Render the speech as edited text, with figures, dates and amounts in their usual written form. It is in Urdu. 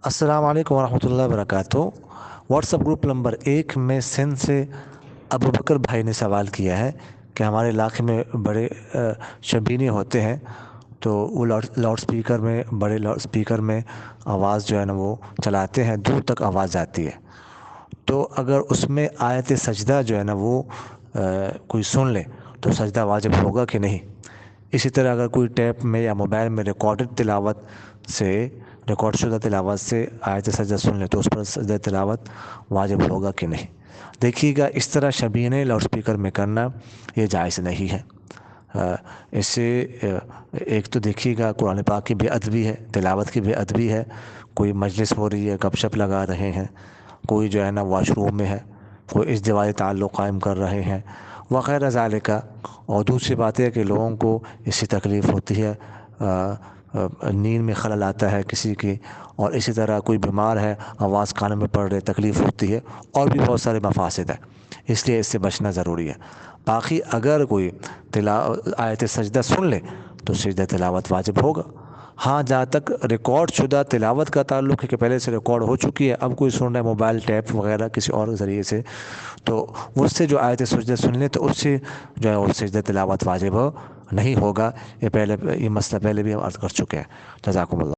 السلام علیکم ورحمۃ اللہ وبرکاتہ۔ واٹس ایپ گروپ نمبر 1 میں سندھ سے ابو بکر بھائی نے سوال کیا ہے کہ ہمارے علاقے میں بڑے شبینے ہوتے ہیں، تو وہ لاؤڈ سپیکر میں بڑے لاؤڈ سپیکر میں آواز جو ہے نا وہ چلاتے ہیں، دور تک آواز جاتی ہے۔ تو اگر اس میں آیت سجدہ جو ہے نا وہ کوئی سن لے تو سجدہ واجب ہوگا کہ نہیں؟ اسی طرح اگر کوئی ٹیپ میں یا موبائل میں ریکارڈ شدہ تلاوت سے آیت سجدہ سن لے تو اس پر سجدہ تلاوت واجب ہوگا کہ نہیں؟ دیکھیے گا، اس طرح شبینے لاؤڈ سپیکر میں کرنا یہ جائز نہیں ہے۔ اس سے ایک تو دیکھیے گا قرآن پاک کی بے ادبی ہے، تلاوت کی بے ادبی ہے، کوئی مجلس ہو رہی ہے، گپ شپ لگا رہے ہیں، کوئی جو ہے نا واش روم میں ہے، کوئی ازدواجی تعلق قائم کر رہے ہیں وغیرہ ذالک۔ اور دوسری بات ہے کہ لوگوں کو اس سے تکلیف ہوتی ہے، نیند میں خلل آتا ہے کسی کی، اور اسی طرح کوئی بیمار ہے، آواز کان میں پڑ رہے، تکلیف ہوتی ہے، اور بھی بہت سارے مفاسد ہیں، اس لیے اس سے بچنا ضروری ہے۔ باقی اگر کوئی آیت سجدہ سن لے تو سجدہ تلاوت واجب ہوگا۔ ہاں، جہاں تک ریکارڈ شدہ تلاوت کا تعلق ہے کہ پہلے سے ریکارڈ ہو چکی ہے، اب کوئی سن رہا ہے موبائل ٹیپ وغیرہ کسی اور ذریعے سے، تو اس سے جو آیت سجدہ سن لے تو اس سے جو ہے وہ سجدہ تلاوت واجب نہیں ہوگا۔ یہ مسئلہ پہلے بھی ہم عرض کر چکے ہیں۔ جزاکم اللہ۔